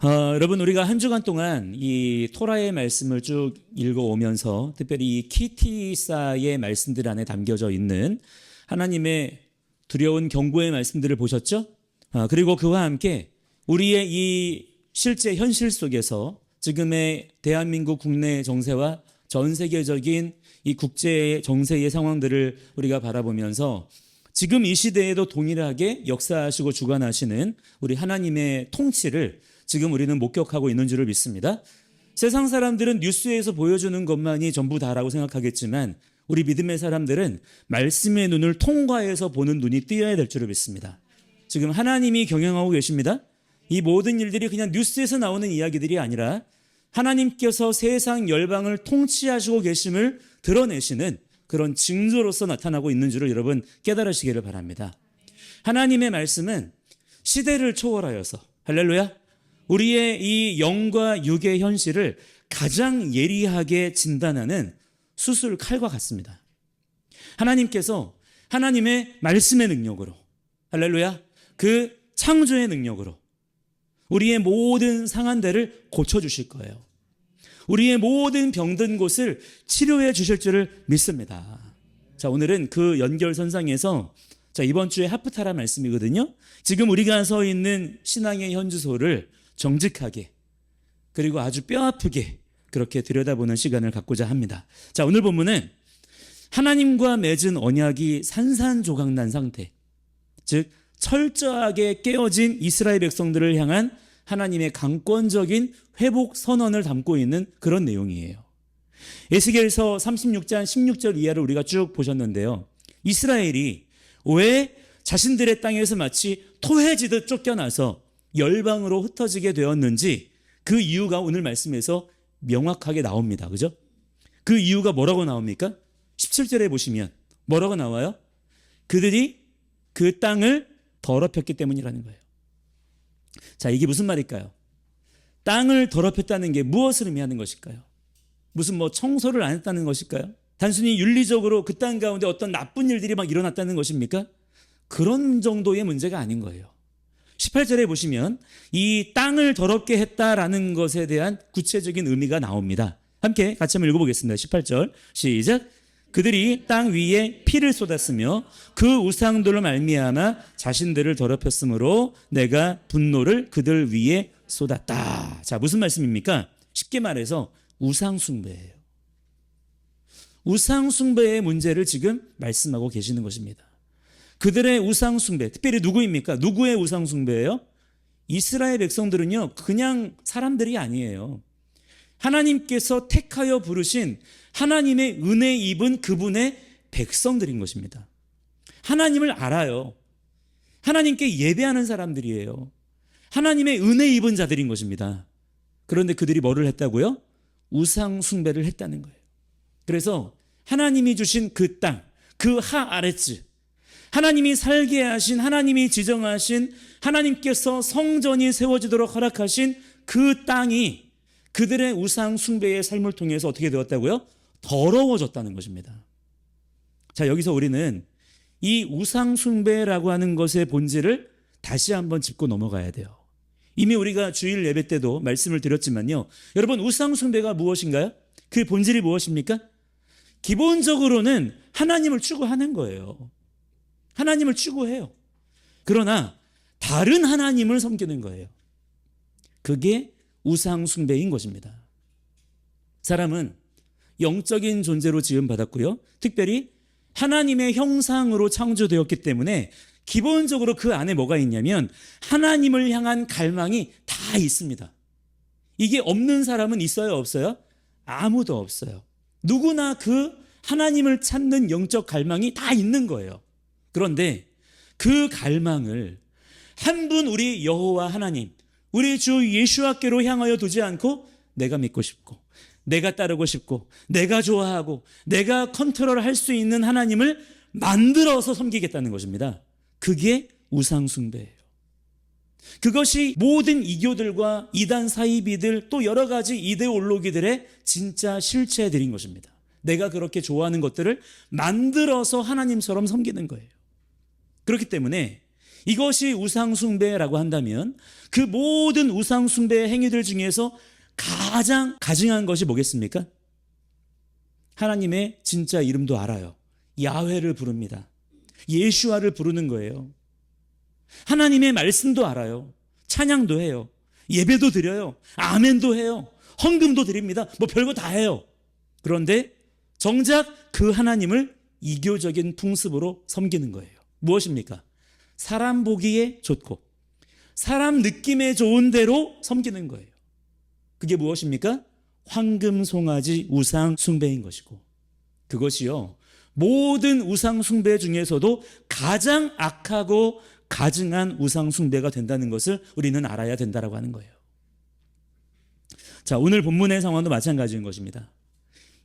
여러분, 우리가 한 주간 동안 이 토라의 말씀을 쭉 읽어오면서 특별히 이 키티사의 말씀들 안에 담겨져 있는 하나님의 두려운 경고의 말씀들을 보셨죠? 그리고 그와 함께 우리의 이 실제 현실 속에서 지금의 대한민국 국내 정세와 전 세계적인 이 국제 정세의 상황들을 우리가 바라보면서 지금 이 시대에도 동일하게 역사하시고 주관하시는 우리 하나님의 통치를 지금 우리는 목격하고 있는 줄을 믿습니다. 세상 사람들은 뉴스에서 보여주는 것만이 전부 다라고 생각하겠지만 우리 믿음의 사람들은 말씀의 눈을 통과해서 보는 눈이 띄어야 될 줄을 믿습니다. 지금 하나님이 경영하고 계십니다. 이 모든 일들이 그냥 뉴스에서 나오는 이야기들이 아니라 하나님께서 세상 열방을 통치하시고 계심을 드러내시는 그런 징조로서 나타나고 있는 줄을 여러분 깨달으시기를 바랍니다. 하나님의 말씀은 시대를 초월하여서 할렐루야, 우리의 이 영과 육의 현실을 가장 예리하게 진단하는 수술 칼과 같습니다. 하나님께서 하나님의 말씀의 능력으로, 할렐루야, 그 창조의 능력으로 우리의 모든 상한 데를 고쳐주실 거예요. 우리의 모든 병든 곳을 치료해 주실 줄을 믿습니다. 자, 오늘은 그 연결선상에서 이번 주에 하프타라 말씀이거든요. 지금 우리가 서 있는 신앙의 현주소를 정직하게 그리고 아주 뼈아프게 그렇게 들여다보는 시간을 갖고자 합니다. 자, 오늘 본문은 하나님과 맺은 언약이 산산조각난 상태, 즉 철저하게 깨어진 이스라엘 백성들을 향한 하나님의 강권적인 회복 선언을 담고 있는 그런 내용이에요. 에스겔서 36장 16절 이하를 우리가 쭉 보셨는데요. 이스라엘이 왜 자신들의 땅에서 마치 토해지듯 쫓겨나서 열방으로 흩어지게 되었는지 그 이유가 오늘 말씀에서 명확하게 나옵니다. 그죠? 그 이유가 뭐라고 나옵니까? 17절에 보시면 뭐라고 나와요? 그들이 그 땅을 더럽혔기 때문이라는 거예요. 자, 이게 무슨 말일까요? 땅을 더럽혔다는 게 무엇을 의미하는 것일까요? 무슨 청소를 안 했다는 것일까요? 단순히 윤리적으로 그 땅 가운데 어떤 나쁜 일들이 막 일어났다는 것입니까? 그런 정도의 문제가 아닌 거예요. 18절에 보시면 이 땅을 더럽게 했다라는 것에 대한 구체적인 의미가 나옵니다. 함께 같이 한번 읽어보겠습니다. 18절 시작. 그들이 땅 위에 피를 쏟았으며 그 우상들로 말미암아 자신들을 더럽혔으므로 내가 분노를 그들 위에 쏟았다. 자, 무슨 말씀입니까? 쉽게 말해서 우상 숭배예요. 우상 숭배의 문제를 지금 말씀하고 계시는 것입니다. 그들의 우상 숭배, 특별히 누구입니까? 누구의 우상 숭배예요? 이스라엘 백성들은요, 그냥 사람들이 아니에요. 하나님께서 택하여 부르신 하나님의 은혜 입은 그분의 백성들인 것입니다. 하나님을 알아요. 하나님께 예배하는 사람들이에요. 하나님의 은혜 입은 자들인 것입니다. 그런데 그들이 뭐를 했다고요? 우상 숭배를 했다는 거예요. 그래서 하나님이 주신 그 땅, 그 하아레츠, 하나님이 살게 하신, 하나님이 지정하신, 하나님께서 성전이 세워지도록 허락하신 그 땅이 그들의 우상 숭배의 삶을 통해서 어떻게 되었다고요? 더러워졌다는 것입니다. 자, 여기서 우리는 이 우상 숭배라고 하는 것의 본질을 다시 한번 짚고 넘어가야 돼요. 이미 우리가 주일 예배 때도 말씀을 드렸지만요. 여러분, 우상 숭배가 무엇인가요? 그 본질이 무엇입니까? 기본적으로는 하나님을 추구하는 거예요. 하나님을 추구해요. 그러나 다른 하나님을 섬기는 거예요. 그게 우상 숭배인 것입니다. 사람은 영적인 존재로 지음받았고요. 특별히 하나님의 형상으로 창조되었기 때문에 기본적으로 그 안에 뭐가 있냐면 하나님을 향한 갈망이 다 있습니다. 이게 없는 사람은 있어요, 없어요? 아무도 없어요. 누구나 그 하나님을 찾는 영적 갈망이 다 있는 거예요. 그런데 그 갈망을 한 분 우리 여호와 하나님, 우리 주 예수와께로 향하여 두지 않고 내가 믿고 싶고 내가 따르고 싶고 내가 좋아하고 내가 컨트롤할 수 있는 하나님을 만들어서 섬기겠다는 것입니다. 그게 우상 숭배예요. 그것이 모든 이교들과 이단 사이비들 또 여러 가지 이데올로기들의 진짜 실체들인 것입니다. 내가 그렇게 좋아하는 것들을 만들어서 하나님처럼 섬기는 거예요. 그렇기 때문에 이것이 우상숭배라고 한다면 그 모든 우상숭배의 행위들 중에서 가장 가증한 것이 뭐겠습니까? 하나님의 진짜 이름도 알아요. 야훼를 부릅니다. 예슈아를 부르는 거예요. 하나님의 말씀도 알아요. 찬양도 해요. 예배도 드려요. 아멘도 해요. 헌금도 드립니다. 뭐 별거 다 해요. 그런데 정작 그 하나님을 이교적인 풍습으로 섬기는 거예요. 무엇입니까? 사람 보기에 좋고 사람 느낌에 좋은 대로 섬기는 거예요. 그게 무엇입니까? 황금 송아지 우상 숭배인 것이고, 그것이요 모든 우상 숭배 중에서도 가장 악하고 가증한 우상 숭배가 된다는 것을 우리는 알아야 된다라고 하는 거예요. 자, 오늘 본문의 상황도 마찬가지인 것입니다.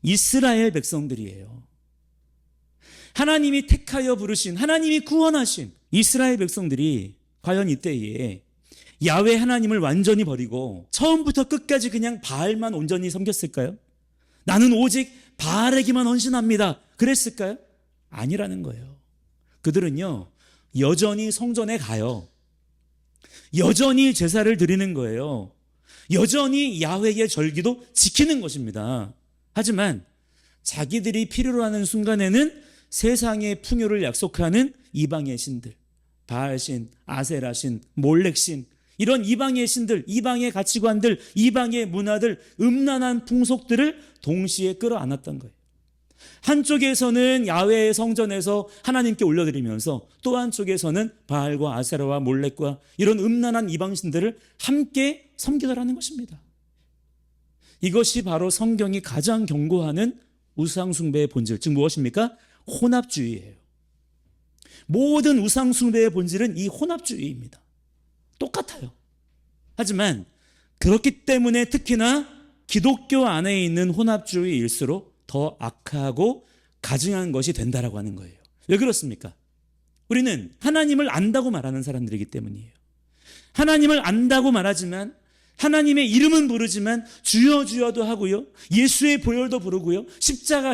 이스라엘 백성들이에요. 하나님이 택하여 부르신, 하나님이 구원하신 이스라엘 백성들이 과연 이때에 야훼 하나님을 완전히 버리고 처음부터 끝까지 그냥 바알만 온전히 섬겼을까요? 나는 오직 바알에게만 헌신합니다, 그랬을까요? 아니라는 거예요. 그들은요 여전히 성전에 가요. 여전히 제사를 드리는 거예요. 여전히 야훼의 절기도 지키는 것입니다. 하지만 자기들이 필요로 하는 순간에는 세상의 풍요를 약속하는 이방의 신들, 바알신, 아세라신, 몰렉신, 이런 이방의 신들, 이방의 가치관들, 이방의 문화들, 음란한 풍속들을 동시에 끌어안았던 거예요. 한쪽에서는 야훼의 성전에서 하나님께 올려드리면서 또 한쪽에서는 바알과 아세라와 몰렉과 이런 음란한 이방신들을 함께 섬기더라는 것입니다. 이것이 바로 성경이 가장 경고하는 우상숭배의 본질, 즉 무엇입니까? 혼합주의예요. 모든 우상숭배의 본질은 이 혼합주의입니다. 똑같아요. 하지만 그렇기 때문에 특히나 기독교 안에 있는 혼합주의일수록 더 악하고 가증한 것이 된다라고 하는 거예요. 왜 그렇습니까? 우리는 하나님을 안다고 말하는 사람들이기 때문이에요. 하나님을 안다고 말하지만 하나님의 이름은 부르지만 주여 주여도 하고요, 예수의 보혈도 부르고요, 십자가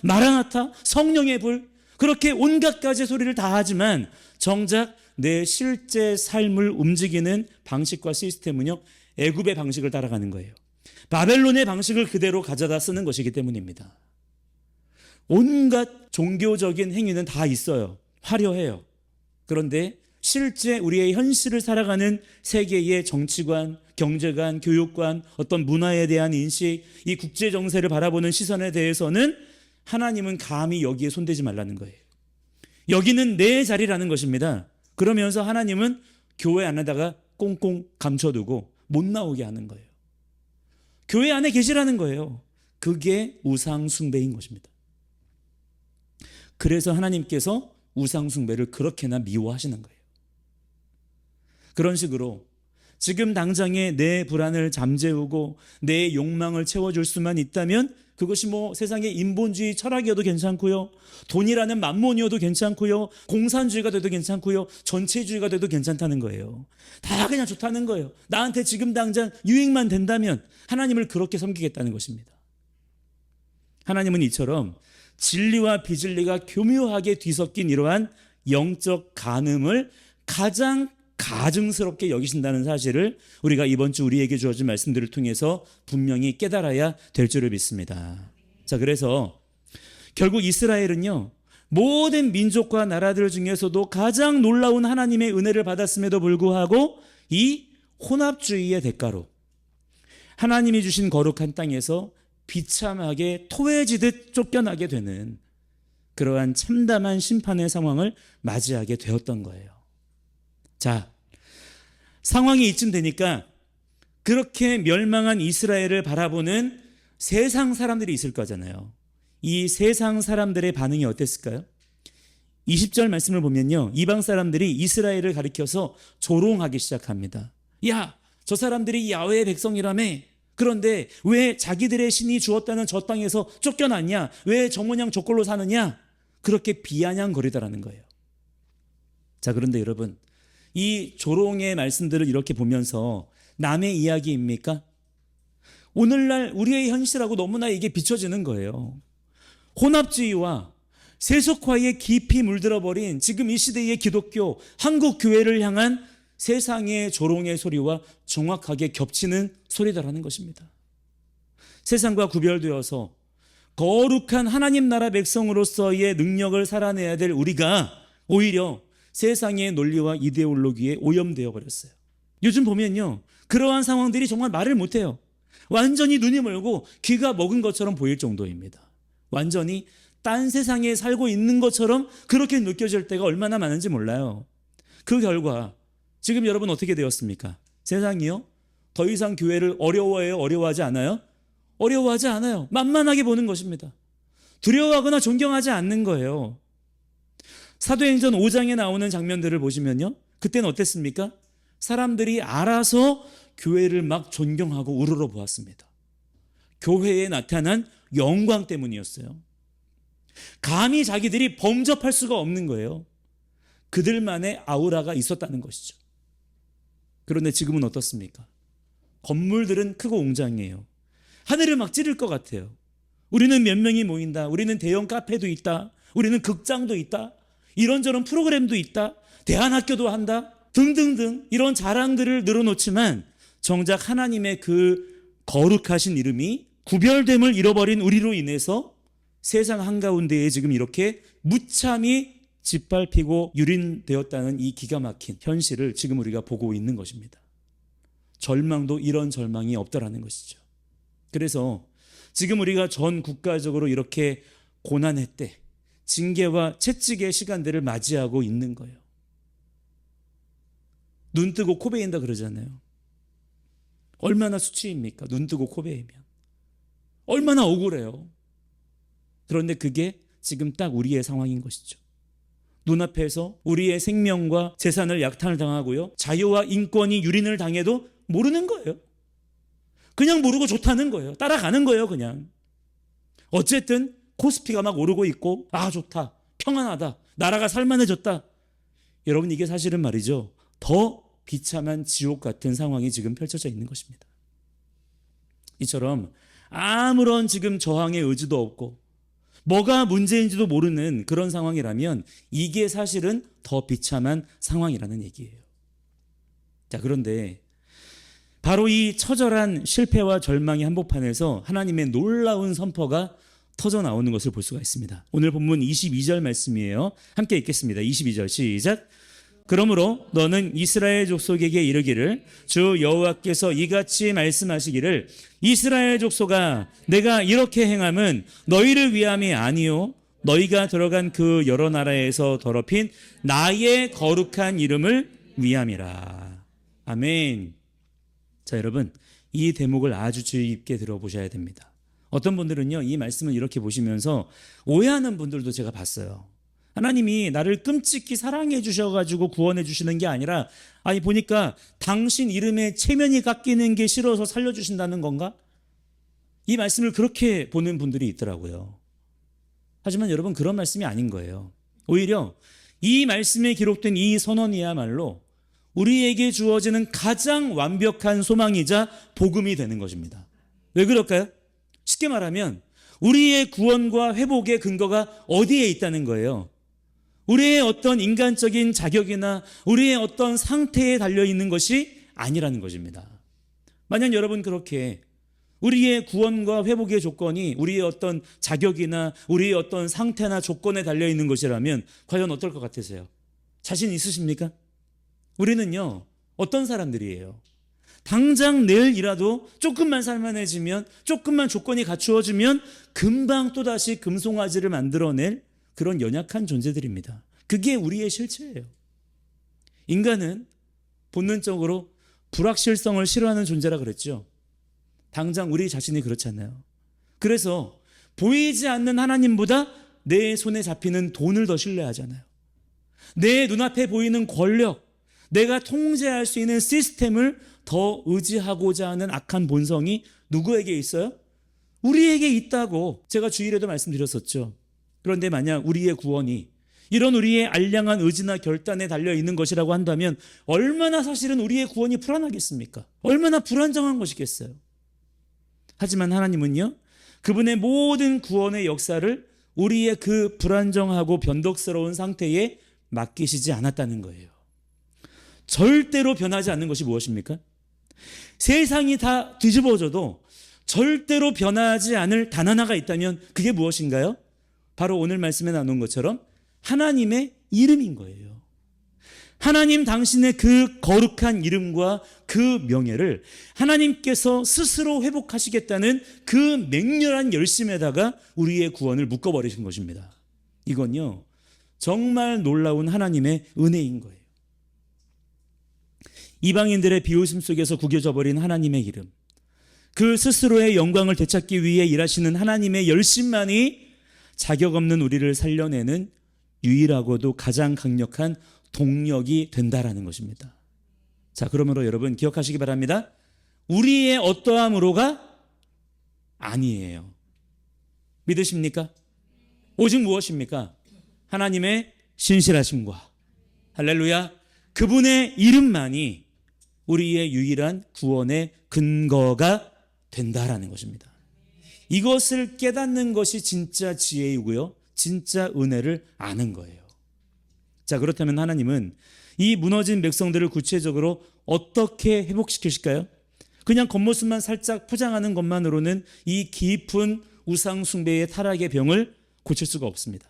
마라나타, 성령의 불, 그렇게 온갖 가지 소리를 다 하지만 정작 내 실제 삶을 움직이는 방식과 시스템은요 애굽의 방식을 따라가는 거예요. 바벨론의 방식을 그대로 가져다 쓰는 것이기 때문입니다. 온갖 종교적인 행위는 다 있어요. 화려해요. 그런데 실제 우리의 현실을 살아가는 세계의 정치관, 경제관, 교육관, 어떤 문화에 대한 인식, 이 국제 정세를 바라보는 시선에 대해서는 하나님은 감히 여기에 손대지 말라는 거예요. 여기는 내 자리라는 것입니다. 그러면서 하나님은 교회 안에다가 꽁꽁 감춰두고 못 나오게 하는 거예요. 교회 안에 계시라는 거예요. 그게 우상숭배인 것입니다. 그래서 하나님께서 우상숭배를 그렇게나 미워하시는 거예요. 그런 식으로 지금 당장에 내 불안을 잠재우고 내 욕망을 채워줄 수만 있다면 그것이 뭐 세상의 인본주의 철학이어도 괜찮고요, 돈이라는 만몬이어도 괜찮고요, 공산주의가 돼도 괜찮고요, 전체주의가 돼도 괜찮다는 거예요. 다 그냥 좋다는 거예요. 나한테 지금 당장 유익만 된다면 하나님을 그렇게 섬기겠다는 것입니다. 하나님은 이처럼 진리와 비진리가 교묘하게 뒤섞인 이러한 영적 간음을 가장 가증스럽게 여기신다는 사실을 우리가 이번 주 우리에게 주어진 말씀들을 통해서 분명히 깨달아야 될 줄을 믿습니다. 자, 그래서 결국 이스라엘은요 모든 민족과 나라들 중에서도 가장 놀라운 하나님의 은혜를 받았음에도 불구하고 이 혼합주의의 대가로 하나님이 주신 거룩한 땅에서 비참하게 토해지듯 쫓겨나게 되는 그러한 참담한 심판의 상황을 맞이하게 되었던 거예요. 자, 상황이 이쯤 되니까 그렇게 멸망한 이스라엘을 바라보는 세상 사람들이 있을 거잖아요. 이 세상 사람들의 반응이 어땠을까요? 20절 말씀을 보면요, 이방 사람들이 이스라엘을 가리켜서 조롱하기 시작합니다. 야, 저 사람들이 야훼의 백성이라며, 그런데 왜 자기들의 신이 주었다는 저 땅에서 쫓겨났냐, 왜 저 모양 저 꼴로 사느냐, 그렇게 비아냥거리더라는 거예요. 자, 그런데 여러분, 이 조롱의 말씀들을 이렇게 보면서 남의 이야기입니까? 오늘날 우리의 현실하고 너무나 이게 비춰지는 거예요. 혼합주의와 세속화에 깊이 물들어 버린 지금 이 시대의 기독교, 한국 교회를 향한 세상의 조롱의 소리와 정확하게 겹치는 소리다라는 것입니다. 세상과 구별되어서 거룩한 하나님 나라 백성으로서의 능력을 살아내야 될 우리가 오히려 세상의 논리와 이데올로기에 오염되어 버렸어요. 요즘 보면요, 그러한 상황들이 정말 말을 못해요. 완전히 눈이 멀고 귀가 먹은 것처럼 보일 정도입니다. 완전히 딴 세상에 살고 있는 것처럼 그렇게 느껴질 때가 얼마나 많은지 몰라요. 그 결과 지금 여러분 어떻게 되었습니까? 세상이요? 더 이상 교회를 어려워해요? 어려워하지 않아요? 어려워하지 않아요. 만만하게 보는 것입니다. 두려워하거나 존경하지 않는 거예요. 사도행전 5장에 나오는 장면들을 보시면요, 그때는 어땠습니까? 사람들이 알아서 교회를 막 존경하고 우러러 보았습니다. 교회에 나타난 영광 때문이었어요. 감히 자기들이 범접할 수가 없는 거예요. 그들만의 아우라가 있었다는 것이죠. 그런데 지금은 어떻습니까? 건물들은 크고 웅장해요. 하늘을 막 찌를 것 같아요. 우리는 몇 명이 모인다. 우리는 대형 카페도 있다. 우리는 극장도 있다. 이런저런 프로그램도 있다. 대안학교도 한다. 등등등 이런 자랑들을 늘어놓지만 정작 하나님의 그 거룩하신 이름이 구별됨을 잃어버린 우리로 인해서 세상 한가운데에 지금 이렇게 무참히 짓밟히고 유린되었다는 이 기가 막힌 현실을 지금 우리가 보고 있는 것입니다. 절망도 이런 절망이 없다라는 것이죠. 그래서 지금 우리가 전 국가적으로 이렇게 고난의 때, 징계와 채찍의 시간들을 맞이하고 있는 거예요. 눈 뜨고 코 베인다 그러잖아요. 얼마나 수치입니까? 눈 뜨고 코 베이면. 얼마나 억울해요. 그런데 그게 지금 딱 우리의 상황인 것이죠. 눈앞에서 우리의 생명과 재산을 약탈을 당하고요, 자유와 인권이 유린을 당해도 모르는 거예요. 그냥 모르고 좋다는 거예요. 따라가는 거예요, 그냥. 어쨌든 코스피가 막 오르고 있고, 아 좋다, 평안하다, 나라가 살만해졌다. 여러분, 이게 사실은 말이죠, 더 비참한 지옥 같은 상황이 지금 펼쳐져 있는 것입니다. 이처럼 아무런 지금 저항의 의지도 없고 뭐가 문제인지도 모르는 그런 상황이라면 이게 사실은 더 비참한 상황이라는 얘기예요. 자, 그런데 바로 이 처절한 실패와 절망의 한복판에서 하나님의 놀라운 선포가 터져 나오는 것을 볼 수가 있습니다. 오늘 본문 22절 말씀이에요. 함께 읽겠습니다. 22절 시작. 그러므로 너는 이스라엘 족속에게 이르기를 주 여호와께서 이같이 말씀하시기를 이스라엘 족속아, 내가 이렇게 행함은 너희를 위함이 아니요 너희가 들어간 그 여러 나라에서 더럽힌 나의 거룩한 이름을 위함이라. 아멘. 자, 여러분, 이 대목을 아주 주의 깊게 들어보셔야 됩니다. 어떤 분들은요, 이 말씀을 이렇게 보시면서 오해하는 분들도 제가 봤어요. 하나님이 나를 끔찍히 사랑해 주셔가지고 구원해 주시는 게 아니라, 아니 보니까 당신 이름에 체면이 깎이는 게 싫어서 살려주신다는 건가? 이 말씀을 그렇게 보는 분들이 있더라고요. 하지만 여러분, 그런 말씀이 아닌 거예요. 오히려 이 말씀에 기록된 이 선언이야말로 우리에게 주어지는 가장 완벽한 소망이자 복음이 되는 것입니다. 왜 그럴까요? 쉽게 말하면 우리의 구원과 회복의 근거가 어디에 있다는 거예요? 우리의 어떤 인간적인 자격이나 우리의 어떤 상태에 달려있는 것이 아니라는 것입니다. 만약 여러분 그렇게 우리의 구원과 회복의 조건이 우리의 어떤 자격이나 우리의 어떤 상태나 조건에 달려있는 것이라면 과연 어떨 것 같으세요? 자신 있으십니까? 우리는요, 어떤 사람들이에요? 당장 내일이라도 조금만 살만해지면, 조금만 조건이 갖추어지면 금방 또다시 금송아지를 만들어낼 그런 연약한 존재들입니다. 그게 우리의 실체예요. 인간은 본능적으로 불확실성을 싫어하는 존재라 그랬죠. 당장 우리 자신이 그렇잖아요. 그래서 보이지 않는 하나님보다 내 손에 잡히는 돈을 더 신뢰하잖아요. 내 눈앞에 보이는 권력, 내가 통제할 수 있는 시스템을 더 의지하고자 하는 악한 본성이 누구에게 있어요? 우리에게 있다고 제가 주일에도 말씀드렸었죠. 그런데 만약 우리의 구원이 이런 우리의 알량한 의지나 결단에 달려있는 것이라고 한다면 얼마나 사실은 우리의 구원이 불안하겠습니까? 얼마나 불안정한 것이겠어요? 하지만 하나님은요, 그분의 모든 구원의 역사를 우리의 그 불안정하고 변덕스러운 상태에 맡기시지 않았다는 거예요. 절대로 변하지 않는 것이 무엇입니까? 세상이 다 뒤집어져도 절대로 변하지 않을 단 하나가 있다면 그게 무엇인가요? 바로 오늘 말씀에 나눈 것처럼 하나님의 이름인 거예요. 하나님 당신의 그 거룩한 이름과 그 명예를 하나님께서 스스로 회복하시겠다는 그 맹렬한 열심에다가 우리의 구원을 묶어버리신 것입니다. 이건요, 정말 놀라운 하나님의 은혜인 거예요. 이방인들의 비웃음 속에서 구겨져 버린 하나님의 이름, 그 스스로의 영광을 되찾기 위해 일하시는 하나님의 열심만이 자격 없는 우리를 살려내는 유일하고도 가장 강력한 동력이 된다라는 것입니다. 자, 그러므로 여러분 기억하시기 바랍니다. 우리의 어떠함으로가 아니에요. 믿으십니까? 오직 무엇입니까? 하나님의 신실하심과 할렐루야, 그분의 이름만이 우리의 유일한 구원의 근거가 된다라는 것입니다. 이것을 깨닫는 것이 진짜 지혜이고요, 진짜 은혜를 아는 거예요. 자, 그렇다면 하나님은 이 무너진 백성들을 구체적으로 어떻게 회복시키실까요? 그냥 겉모습만 살짝 포장하는 것만으로는 이 깊은 우상 숭배의 타락의 병을 고칠 수가 없습니다.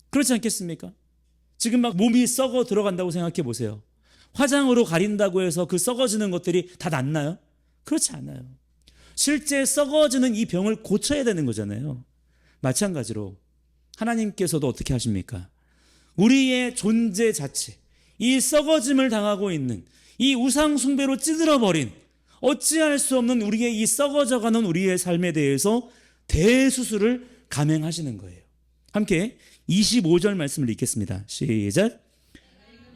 그렇지 않겠습니까? 지금 막 몸이 썩어 들어간다고 생각해 보세요. 화장으로 가린다고 해서 그 썩어지는 것들이 다 낫나요? 그렇지 않아요. 실제 썩어지는 이 병을 고쳐야 되는 거잖아요. 마찬가지로 하나님께서도 어떻게 하십니까? 우리의 존재 자체, 이 썩어짐을 당하고 있는 이 우상 숭배로 찌들어버린 어찌할 수 없는 우리의 이 썩어져가는 우리의 삶에 대해서 대수술을 감행하시는 거예요. 함께 25절 말씀을 읽겠습니다. 시작.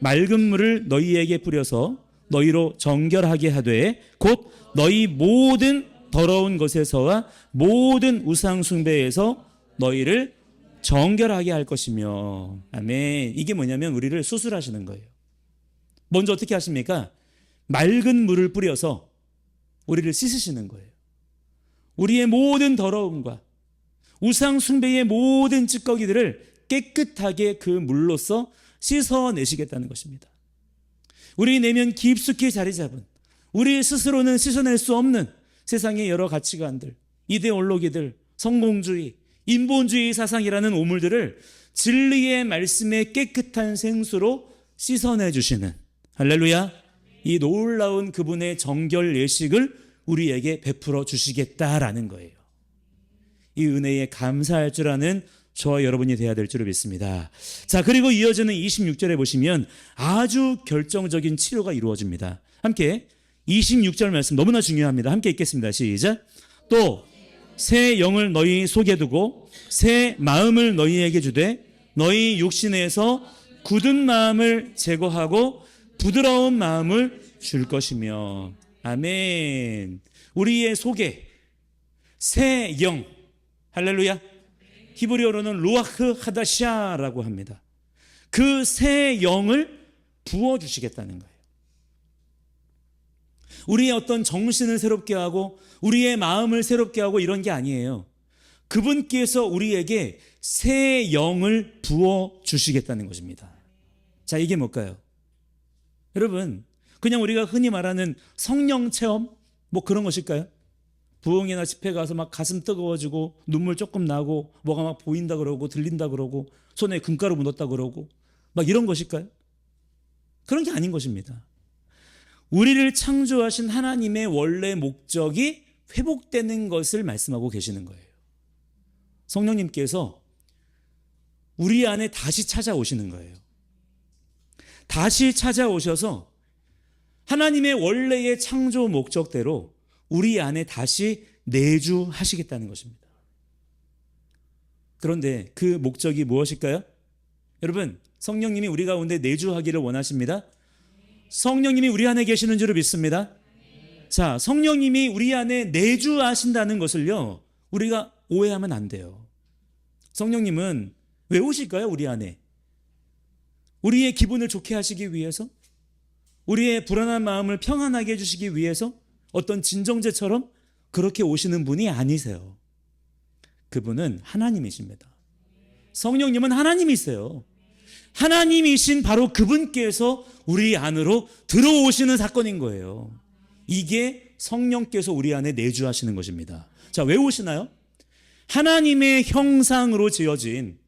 맑은 물을 너희에게 뿌려서 너희로 정결하게 하되 곧 너희 모든 더러운 것에서와 모든 우상 숭배에서 너희를 정결하게 할 것이며. 아멘. 이게 뭐냐면 우리를 수술하시는 거예요. 먼저 어떻게 하십니까? 맑은 물을 뿌려서 우리를 씻으시는 거예요. 우리의 모든 더러움과 우상 숭배의 모든 찌꺼기들을 깨끗하게 그 물로써 씻어내시겠다는 것입니다. 우리 내면 깊숙이 자리 잡은, 우리 스스로는 씻어낼 수 없는 세상의 여러 가치관들, 이데올로기들, 성공주의, 인본주의 사상이라는 오물들을 진리의 말씀의 깨끗한 생수로 씻어내 주시는, 할렐루야, 이 놀라운 그분의 정결 예식을 우리에게 베풀어 주시겠다라는 거예요. 이 은혜에 감사할 줄 아는 저와 여러분이 되어야 될 줄을 믿습니다. 자, 그리고 이어지는 26절에 보시면 아주 결정적인 치료가 이루어집니다. 함께 26절 말씀 너무나 중요합니다. 함께 읽겠습니다. 시작. 또 새 영을 너희 속에 두고 새 마음을 너희에게 주되 너희 육신에서 굳은 마음을 제거하고 부드러운 마음을 줄 것이며. 아멘. 우리의 속에 새 영, 할렐루야, 히브리어로는 루아흐 하다샤라고 합니다. 그 새 영을 부어주시겠다는 거예요. 우리의 어떤 정신을 새롭게 하고 우리의 마음을 새롭게 하고 이런 게 아니에요. 그분께서 우리에게 새 영을 부어주시겠다는 것입니다. 자, 이게 뭘까요? 여러분, 그냥 우리가 흔히 말하는 성령 체험, 뭐 그런 것일까요? 부흥이나 집회 가서 막 가슴 뜨거워지고 눈물 조금 나고 뭐가 막 보인다 그러고 들린다 그러고 손에 금가루 묻었다 그러고 막 이런 것일까요? 그런 게 아닌 것입니다. 우리를 창조하신 하나님의 원래 목적이 회복되는 것을 말씀하고 계시는 거예요. 성령님께서 우리 안에 다시 찾아오시는 거예요. 다시 찾아오셔서 하나님의 원래의 창조 목적대로 우리 안에 다시 내주하시겠다는 것입니다. 그런데 그 목적이 무엇일까요? 여러분, 성령님이 우리 가운데 내주하기를 원하십니다. 성령님이 우리 안에 계시는 줄을 믿습니다. 자, 성령님이 우리 안에 내주하신다는 것을요, 우리가 오해하면 안 돼요. 성령님은 왜 오실까요? 우리 안에 우리의 기분을 좋게 하시기 위해서, 우리의 불안한 마음을 평안하게 해주시기 위해서 어떤 진정제처럼 그렇게 오시는 분이 아니세요. 그분은 하나님이십니다. 성령님은 하나님이세요. 하나님이신 바로 그분께서 우리 안으로 들어오시는 사건인 거예요. 이게 성령께서 우리 안에 내주하시는 것입니다. 자, 왜 오시나요? 하나님의 형상으로 지어진,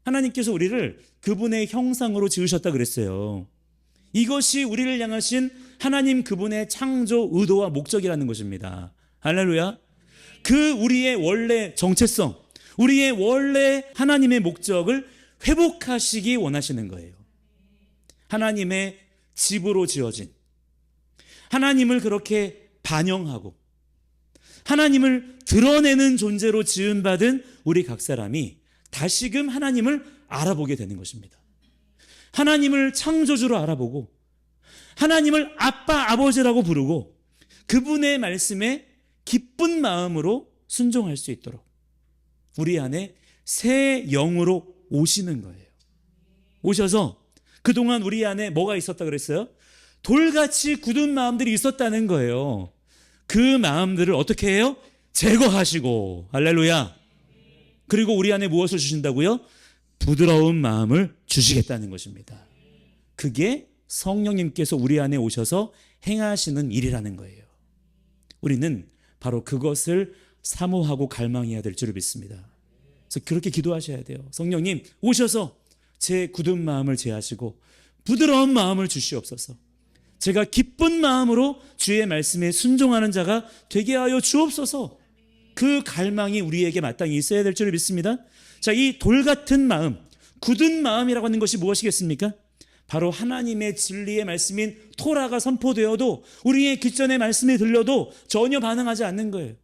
하나님께서 우리를 그분의 형상으로 지으셨다 그랬어요. 이것이 우리를 향하신 하나님 그분의 창조 의도와 목적이라는 것입니다. 할렐루야. 그 우리의 원래 정체성, 우리의 원래 하나님의 목적을 회복하시기 원하시는 거예요. 하나님의 집으로 지어진, 하나님을 그렇게 반영하고 하나님을 드러내는 존재로 지음받은 우리 각 사람이 다시금 하나님을 알아보게 되는 것입니다. 하나님을 창조주로 알아보고 하나님을 아빠, 아버지라고 부르고 그분의 말씀에 기쁜 마음으로 순종할 수 있도록 우리 안에 새 영으로 오시는 거예요. 오셔서 그동안 우리 안에 뭐가 있었다 그랬어요? 돌같이 굳은 마음들이 있었다는 거예요. 그 마음들을 어떻게 해요? 제거하시고, 할렐루야. 그리고 우리 안에 무엇을 주신다고요? 부드러운 마음을 주시겠다는 것입니다. 그게 성령님께서 우리 안에 오셔서 행하시는 일이라는 거예요. 우리는 바로 그것을 사모하고 갈망해야 될 줄 믿습니다. 그래서 그렇게 기도하셔야 돼요. 성령님 오셔서 제 굳은 마음을 제하시고 부드러운 마음을 주시옵소서. 제가 기쁜 마음으로 주의 말씀에 순종하는 자가 되게 하여 주옵소서. 그 갈망이 우리에게 마땅히 있어야 될 줄 믿습니다. 자, 이 돌 같은 마음, 굳은 마음이라고 하는 것이 무엇이겠습니까? 바로 하나님의 진리의 말씀인 토라가 선포되어도 우리의 귓전에 말씀이 들려도 전혀 반응하지 않는 거예요.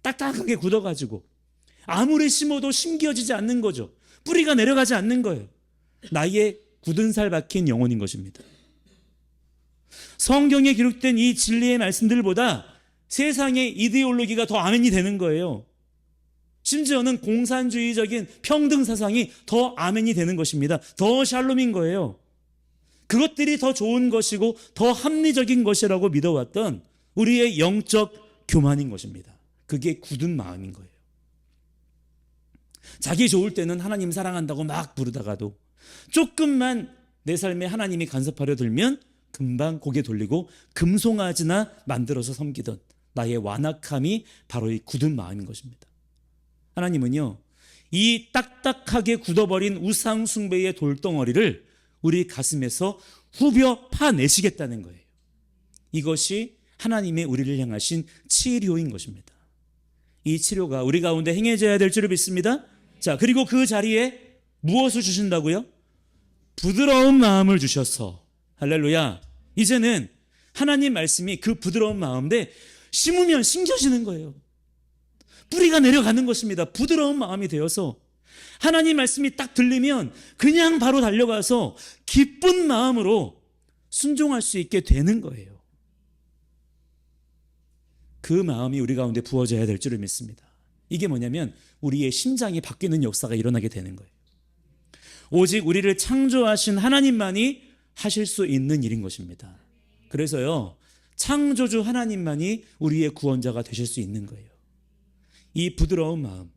딱딱하게 굳어가지고 아무리 심어도 심겨지지 않는 거죠. 뿌리가 내려가지 않는 거예요. 나의 굳은 살 박힌 영혼인 것입니다. 성경에 기록된 이 진리의 말씀들보다 세상의 이데올로기가 더 아멘이 되는 거예요. 심지어는 공산주의적인 평등 사상이 더 아멘이 되는 것입니다. 더 샬롬인 거예요. 그것들이 더 좋은 것이고 더 합리적인 것이라고 믿어왔던 우리의 영적 교만인 것입니다. 그게 굳은 마음인 거예요. 자기 좋을 때는 하나님 사랑한다고 막 부르다가도 조금만 내 삶에 하나님이 간섭하려 들면 금방 고개 돌리고 금송아지나 만들어서 섬기던 나의 완악함이 바로 이 굳은 마음인 것입니다. 하나님은요, 이 딱딱하게 굳어버린 우상 숭배의 돌덩어리를 우리 가슴에서 후벼 파내시겠다는 거예요. 이것이 하나님의 우리를 향하신 치료인 것입니다. 이 치료가 우리 가운데 행해져야 될 줄 믿습니다. 자, 그리고 그 자리에 무엇을 주신다고요? 부드러운 마음을 주셔서, 할렐루야. 이제는 하나님 말씀이 그 부드러운 마음인데 심으면 심겨지는 거예요. 뿌리가 내려가는 것입니다. 부드러운 마음이 되어서 하나님 말씀이 딱 들리면 그냥 바로 달려가서 기쁜 마음으로 순종할 수 있게 되는 거예요. 그 마음이 우리 가운데 부어져야 될 줄을 믿습니다. 이게 뭐냐면 우리의 심장이 바뀌는 역사가 일어나게 되는 거예요. 오직 우리를 창조하신 하나님만이 하실 수 있는 일인 것입니다. 그래서요, 창조주 하나님만이 우리의 구원자가 되실 수 있는 거예요. 이 부드러운 마음,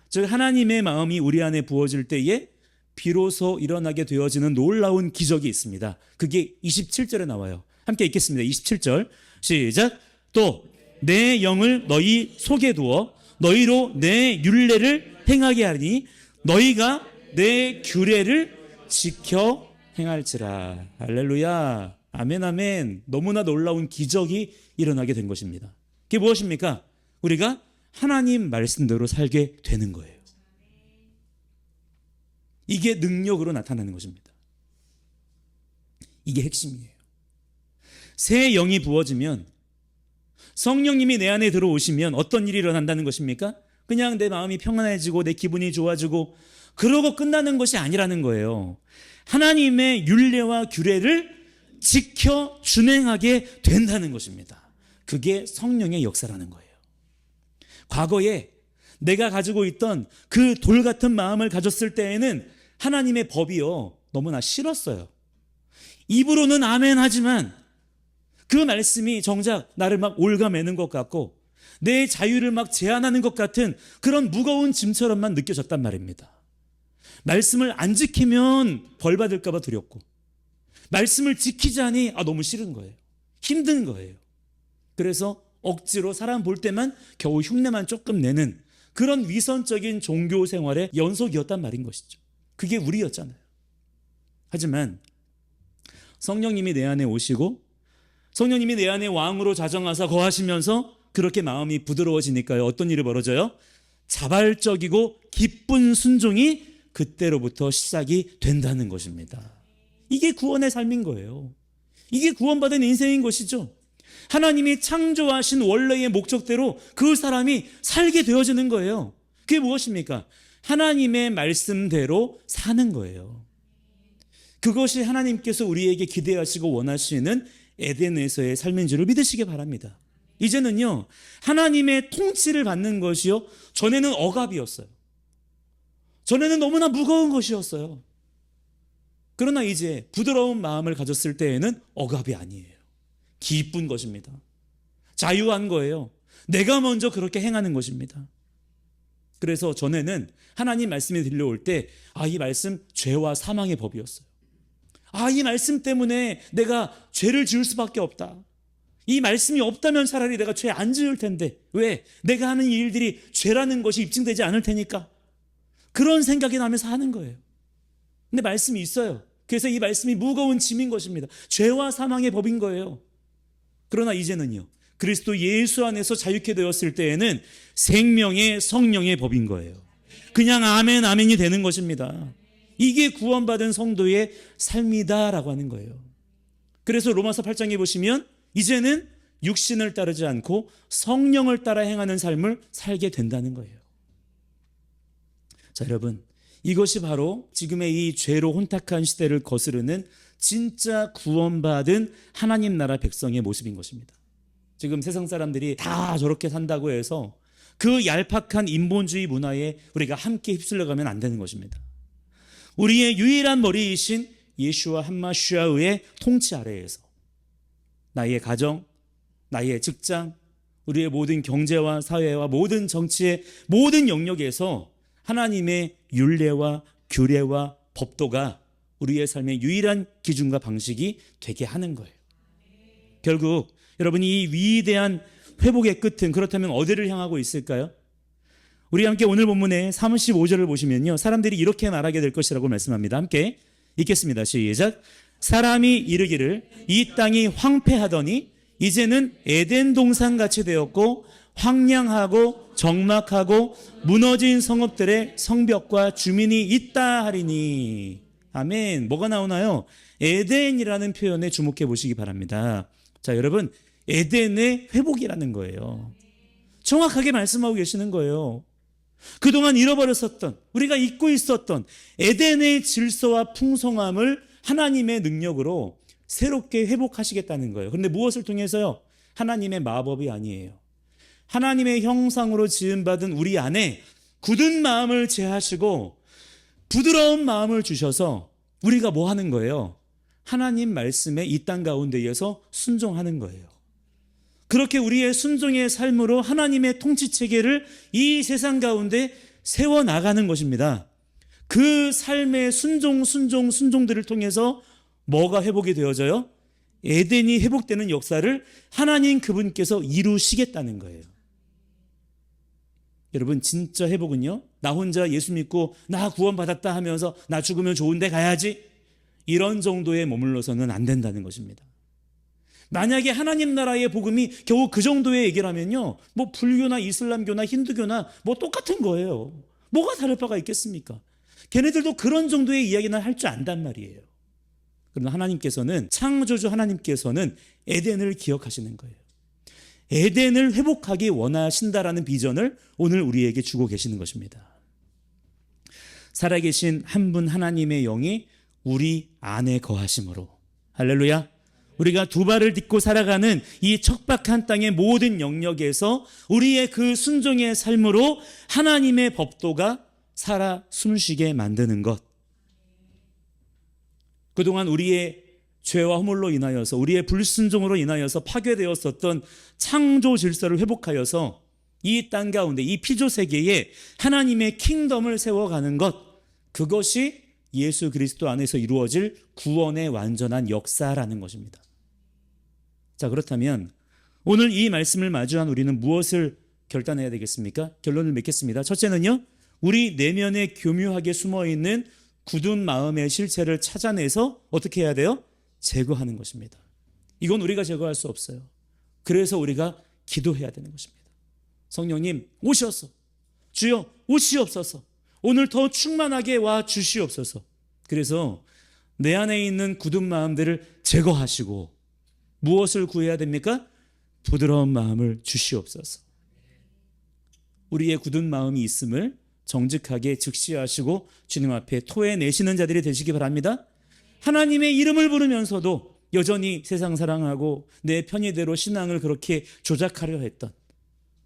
즉 하나님의 마음이 우리 안에 부어질 때에 비로소 일어나게 되어지는 놀라운 기적이 있습니다. 그게 27절에 나와요. 함께 읽겠습니다. 27절 시작. 또 내 영을 너희 속에 두어 너희로 내 율례를 행하게 하리니 너희가 내 규례를 지켜 행할지라. 할렐루야. 아멘 아멘. 너무나 놀라운 기적이 일어나게 된 것입니다. 그게 무엇입니까? 우리가 하나님 말씀대로 살게 되는 거예요. 이게 능력으로 나타나는 것입니다. 이게 핵심이에요. 새 영이 부어지면, 성령님이 내 안에 들어오시면 어떤 일이 일어난다는 것입니까? 그냥 내 마음이 평안해지고 내 기분이 좋아지고 그러고 끝나는 것이 아니라는 거예요. 하나님의 율례와 규례를 지켜 준행하게 된다는 것입니다. 그게 성령의 역사라는 거예요. 과거에 내가 가지고 있던 그 돌 같은 마음을 가졌을 때에는 하나님의 법이요, 너무나 싫었어요. 입으로는 아멘 하지만 그 말씀이 정작 나를 막 올가매는 것 같고 내 자유를 막 제한하는 것 같은 그런 무거운 짐처럼만 느껴졌단 말입니다. 말씀을 안 지키면 벌 받을까 봐 두렵고, 말씀을 지키자니 너무 싫은 거예요. 힘든 거예요. 그래서 억지로 사람 볼 때만 겨우 흉내만 조금 내는 그런 위선적인 종교 생활의 연속이었단 말인 것이죠. 그게 우리였잖아요. 하지만 성령님이 내 안에 오시고 성령님이 내 안에 왕으로 자정하사 거하시면서 그렇게 마음이 부드러워지니까요, 어떤 일이 벌어져요? 자발적이고 기쁜 순종이 그때로부터 시작이 된다는 것입니다. 이게 구원의 삶인 거예요. 이게 구원받은 인생인 것이죠. 하나님이 창조하신 원래의 목적대로 그 사람이 살게 되어지는 거예요. 그게 무엇입니까? 하나님의 말씀대로 사는 거예요. 그것이 하나님께서 우리에게 기대하시고 원하시는 에덴에서의 삶인 줄을 믿으시기 바랍니다. 이제는요, 하나님의 통치를 받는 것이요, 전에는 억압이었어요. 전에는 너무나 무거운 것이었어요. 그러나 이제 부드러운 마음을 가졌을 때에는 억압이 아니에요. 기쁜 것입니다. 자유한 거예요. 내가 먼저 그렇게 행하는 것입니다. 그래서 전에는 하나님 말씀이 들려올 때 이 말씀 죄와 사망의 법이었어요. 이 말씀 때문에 내가 죄를 지을 수밖에 없다. 이 말씀이 없다면 차라리 내가 죄 안 지을 텐데, 왜? 내가 하는 일들이 죄라는 것이 입증되지 않을 테니까. 그런 생각이 나면서 하는 거예요. 근데 말씀이 있어요. 그래서 이 말씀이 무거운 짐인 것입니다. 죄와 사망의 법인 거예요. 그러나 이제는요, 그리스도 예수 안에서 자유케 되었을 때에는 생명의 성령의 법인 거예요. 그냥 아멘 아멘이 되는 것입니다. 이게 구원받은 성도의 삶이다라고 하는 거예요. 그래서 로마서 8장에 보시면 이제는 육신을 따르지 않고 성령을 따라 행하는 삶을 살게 된다는 거예요. 자, 여러분, 이것이 바로 지금의 이 죄로 혼탁한 시대를 거스르는 진짜 구원받은 하나님 나라 백성의 모습인 것입니다. 지금 세상 사람들이 다 저렇게 산다고 해서 그 얄팍한 인본주의 문화에 우리가 함께 휩쓸려가면 안 되는 것입니다. 우리의 유일한 머리이신 예슈아 함마시아의 통치 아래에서 나의 가정, 나의 직장, 우리의 모든 경제와 사회와 모든 정치의 모든 영역에서 하나님의 율례와 규례와 법도가 우리의 삶의 유일한 기준과 방식이 되게 하는 거예요. 결국 여러분이 이 위대한 회복의 끝은 그렇다면 어디를 향하고 있을까요? 우리 함께 오늘 본문의 35절을 보시면요, 사람들이 이렇게 말하게 될 것이라고 말씀합니다. 함께 읽겠습니다. 시작. 사람이 이르기를 이 땅이 황폐하더니 이제는 에덴 동산같이 되었고 황량하고 적막하고 무너진 성읍들의 성벽과 주민이 있다 하리니. 아멘. 뭐가 나오나요? 에덴이라는 표현에 주목해 보시기 바랍니다. 자, 여러분, 에덴의 회복이라는 거예요. 정확하게 말씀하고 계시는 거예요. 그동안 잃어버렸었던, 우리가 잊고 있었던 에덴의 질서와 풍성함을 하나님의 능력으로 새롭게 회복하시겠다는 거예요. 그런데 무엇을 통해서요? 하나님의 마법이 아니에요. 하나님의 형상으로 지음받은 우리 안에 굳은 마음을 제하시고 부드러운 마음을 주셔서 우리가 뭐 하는 거예요? 하나님 말씀에 이 땅 가운데에서 순종하는 거예요. 그렇게 우리의 순종의 삶으로 하나님의 통치 체계를 이 세상 가운데 세워나가는 것입니다. 그 삶의 순종들을 통해서 뭐가 회복이 되어져요? 에덴이 회복되는 역사를 하나님 그분께서 이루시겠다는 거예요. 여러분, 진짜 회복은요, 나 혼자 예수 믿고 나 구원받았다 하면서 나 죽으면 좋은 데 가야지, 이런 정도에 머물러서는 안 된다는 것입니다. 만약에 하나님 나라의 복음이 겨우 그 정도의 얘기라면요, 뭐 불교나 이슬람교나 힌두교나 뭐 똑같은 거예요. 뭐가 다를 바가 있겠습니까? 걔네들도 그런 정도의 이야기는 할 줄 안단 말이에요. 그러나 하나님께서는, 창조주 하나님께서는 에덴을 기억하시는 거예요. 에덴을 회복하기 원하신다라는 비전을 오늘 우리에게 주고 계시는 것입니다. 살아계신 한 분 하나님의 영이 우리 안에 거하심으로, 할렐루야, 우리가 두 발을 딛고 살아가는 이 척박한 땅의 모든 영역에서 우리의 그 순종의 삶으로 하나님의 법도가 살아 숨쉬게 만드는 것. 그동안 우리의 죄와 허물로 인하여서 우리의 불순종으로 인하여서 파괴되었었던 창조 질서를 회복하여서 이 땅 가운데 이 피조 세계에 하나님의 킹덤을 세워가는 것, 그것이 예수 그리스도 안에서 이루어질 구원의 완전한 역사라는 것입니다. 자, 그렇다면 오늘 이 말씀을 마주한 우리는 무엇을 결단해야 되겠습니까? 결론을 맺겠습니다. 첫째는요, 우리 내면에 교묘하게 숨어있는 굳은 마음의 실체를 찾아내서 어떻게 해야 돼요? 제거하는 것입니다. 이건 우리가 제거할 수 없어요. 그래서 우리가 기도해야 되는 것입니다. 성령님 오셔서, 주여 오시옵소서, 오늘 더 충만하게 와 주시옵소서. 그래서 내 안에 있는 굳은 마음들을 제거하시고 무엇을 구해야 됩니까? 부드러운 마음을 주시옵소서. 우리의 굳은 마음이 있음을 정직하게 직시하시고 주님 앞에 토해내시는 자들이 되시기 바랍니다. 하나님의 이름을 부르면서도 여전히 세상 사랑하고 내 편의대로 신앙을 그렇게 조작하려 했던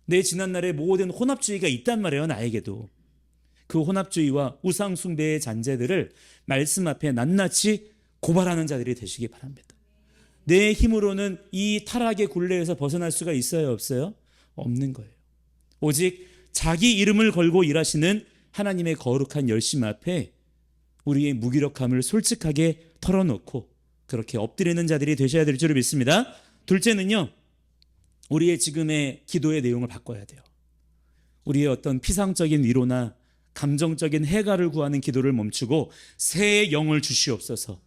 내 지난날의 모든 혼합주의가 있단 말이에요. 나에게도. 그 혼합주의와 우상숭배의 잔재들을 말씀 앞에 낱낱이 고발하는 자들이 되시기 바랍니다. 내 힘으로는 이 타락의 굴레에서 벗어날 수가 있어요, 없어요? 없는 거예요. 오직 자기 이름을 걸고 일하시는 하나님의 거룩한 열심 앞에 우리의 무기력함을 솔직하게 털어놓고 그렇게 엎드리는 자들이 되셔야 될 줄 믿습니다. 둘째는요, 우리의 지금의 기도의 내용을 바꿔야 돼요. 우리의 어떤 피상적인 위로나 감정적인 해가를 구하는 기도를 멈추고 새 영을 주시옵소서.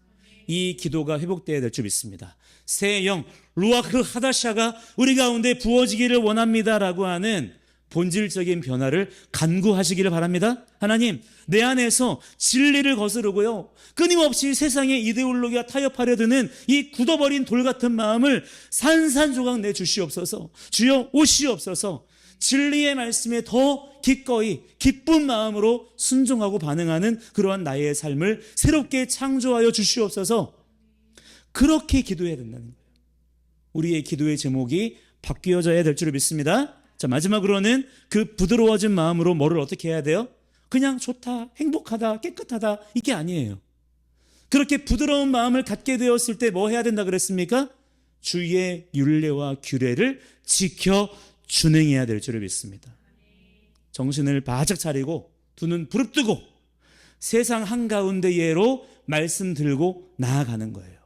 이 기도가 회복되어야 될 줄 믿습니다. 새 영, 루아흐 하다샤가 우리 가운데 부어지기를 원합니다라고 하는 본질적인 변화를 간구하시기를 바랍니다. 하나님, 내 안에서 진리를 거스르고요, 끊임없이 세상의 이데올로기와 타협하려 드는 이 굳어버린 돌 같은 마음을 산산조각 내주시옵소서. 주여 오시옵소서. 진리의 말씀에 더 기꺼이 기쁜 마음으로 순종하고 반응하는 그러한 나의 삶을 새롭게 창조하여 주시옵소서. 그렇게 기도해야 된다는 거예요. 우리의 기도의 제목이 바뀌어져야 될 줄 믿습니다. 자, 마지막으로는 그 부드러워진 마음으로 뭐를 어떻게 해야 돼요? 그냥 좋다, 행복하다, 깨끗하다, 이게 아니에요. 그렇게 부드러운 마음을 갖게 되었을 때 뭐 해야 된다 그랬습니까? 주의 율례와 규례를 지켜 준행해야 될 줄을 믿습니다. 정신을 바짝 차리고 두 눈 부릅뜨고 세상 한가운데예로 말씀 들고 나아가는 거예요.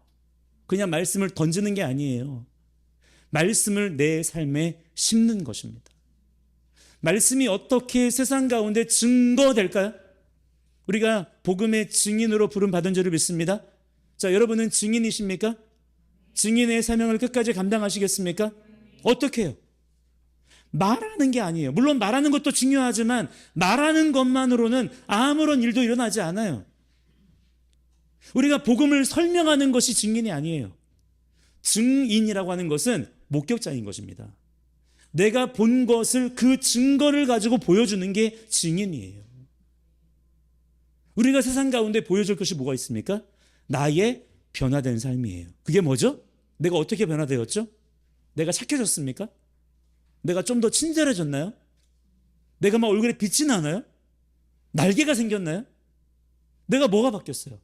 그냥 말씀을 던지는 게 아니에요. 말씀을 내 삶에 심는 것입니다. 말씀이 어떻게 세상 가운데 증거될까요? 우리가 복음의 증인으로 부름 받은 줄을 믿습니다. 자, 여러분은 증인이십니까? 증인의 사명을 끝까지 감당하시겠습니까? 어떻게 해요? 말하는 게 아니에요. 물론 말하는 것도 중요하지만 말하는 것만으로는 아무런 일도 일어나지 않아요. 우리가 복음을 설명하는 것이 증인이 아니에요. 증인이라고 하는 것은 목격자인 것입니다. 내가 본 것을 그 증거를 가지고 보여주는 게 증인이에요. 우리가 세상 가운데 보여줄 것이 뭐가 있습니까? 나의 변화된 삶이에요. 그게 뭐죠? 내가 어떻게 변화되었죠? 내가 착해졌습니까? 내가 좀 더 친절해졌나요? 내가 막 얼굴에 빛이 나나요? 날개가 생겼나요? 내가 뭐가 바뀌었어요?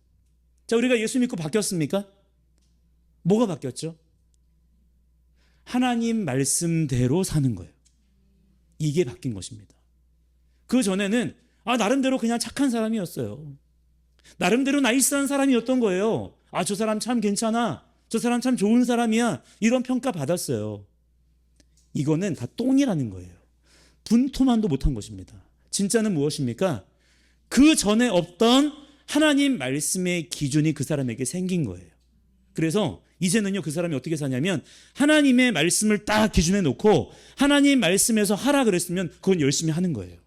자, 우리가 예수 믿고 바뀌었습니까? 뭐가 바뀌었죠? 하나님 말씀대로 사는 거예요. 이게 바뀐 것입니다. 그 전에는 나름대로 그냥 착한 사람이었어요. 나름대로 나이스한 사람이었던 거예요. 저 사람 참 괜찮아, 저 사람 참 좋은 사람이야, 이런 평가 받았어요. 이거는 다 똥이라는 거예요. 분토만도 못한 것입니다. 진짜는 무엇입니까? 그 전에 없던 하나님 말씀의 기준이 그 사람에게 생긴 거예요. 그래서 이제는요, 그 사람이 어떻게 사냐면 하나님의 말씀을 딱 기준에 놓고 하나님 말씀에서 하라 그랬으면 그건 열심히 하는 거예요.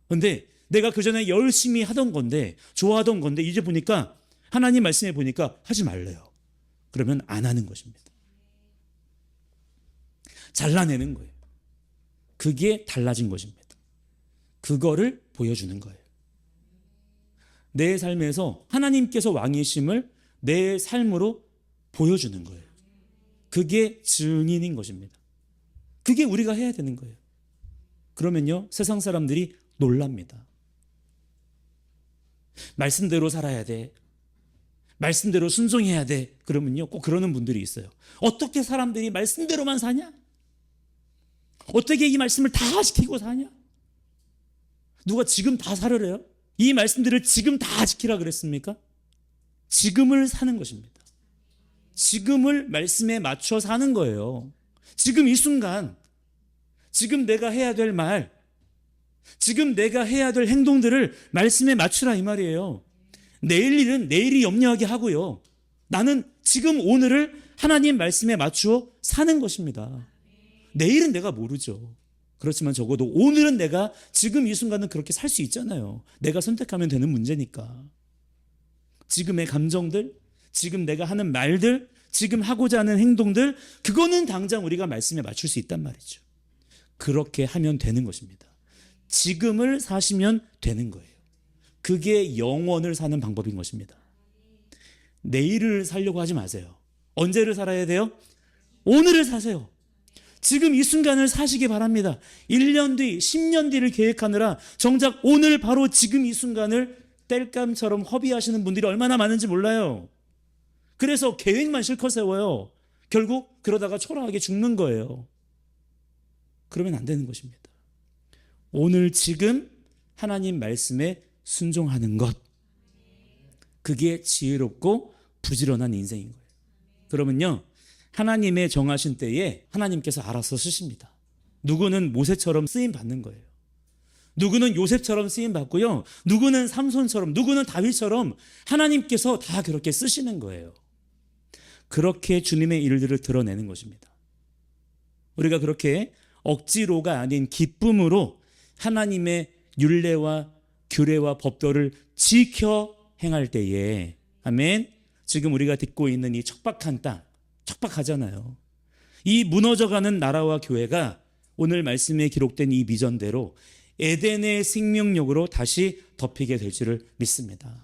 그런데 내가 그 전에 열심히 하던 건데, 좋아하던 건데, 이제 보니까 하나님 말씀에 보니까 하지 말래요. 그러면 안 하는 것입니다. 잘라내는 거예요. 그게 달라진 것입니다. 그거를 보여주는 거예요. 내 삶에서 하나님께서 왕이심을 내 삶으로 보여주는 거예요. 그게 증인인 것입니다. 그게 우리가 해야 되는 거예요. 그러면요, 세상 사람들이 놀랍니다. 말씀대로 살아야 돼. 말씀대로 순종해야 돼. 그러면요, 꼭 그러는 분들이 있어요. 어떻게 사람들이 말씀대로만 사냐? 어떻게 이 말씀을 다 지키고 사냐? 누가 지금 다 살으래요? 이 말씀들을 지금 다 지키라 그랬습니까? 지금을 사는 것입니다. 지금을 말씀에 맞춰 사는 거예요. 지금 이 순간, 지금 내가 해야 될 말, 지금 내가 해야 될 행동들을 말씀에 맞추라 이 말이에요. 내일 일은 내일이 염려하게 하고요. 나는 지금 오늘을 하나님 말씀에 맞추어 사는 것입니다. 내일은 내가 모르죠. 그렇지만 적어도 오늘은 내가 지금 이 순간은 그렇게 살 수 있잖아요. 내가 선택하면 되는 문제니까. 지금의 감정들, 지금 내가 하는 말들, 지금 하고자 하는 행동들, 그거는 당장 우리가 말씀에 맞출 수 있단 말이죠. 그렇게 하면 되는 것입니다. 지금을 사시면 되는 거예요. 그게 영원을 사는 방법인 것입니다. 내일을 살려고 하지 마세요. 언제를 살아야 돼요? 오늘을 사세요. 지금 이 순간을 사시기 바랍니다. 1년 뒤, 10년 뒤를 계획하느라 정작 오늘 바로 지금 이 순간을 땔감처럼 허비하시는 분들이 얼마나 많은지 몰라요. 그래서 계획만 실컷 세워요. 결국 그러다가 초라하게 죽는 거예요. 그러면 안 되는 것입니다. 오늘 지금 하나님 말씀에 순종하는 것, 그게 지혜롭고 부지런한 인생인 거예요. 그러면요, 하나님의 정하신 때에 하나님께서 알아서 쓰십니다. 누구는 모세처럼 쓰임 받는 거예요. 누구는 요셉처럼 쓰임 받고요, 누구는 삼손처럼, 누구는 다윗처럼 하나님께서 다 그렇게 쓰시는 거예요. 그렇게 주님의 일들을 드러내는 것입니다. 우리가 그렇게 억지로가 아닌 기쁨으로 하나님의 율례와 규례와 법도를 지켜 행할 때에, 아멘, 지금 우리가 듣고 있는 이 척박한 땅, 척박하잖아요. 이 무너져가는 나라와 교회가 오늘 말씀에 기록된 이 비전대로 에덴의 생명력으로 다시 덮이게 될 줄을 믿습니다.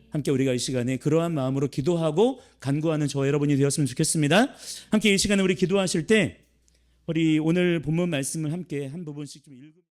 함께 우리가 이 시간에 그러한 마음으로 기도하고 간구하는 저와 여러분이 되었으면 좋겠습니다. 함께 이 시간에 우리 기도하실 때 우리 오늘 본문 말씀을 함께 한 부분씩 좀 읽으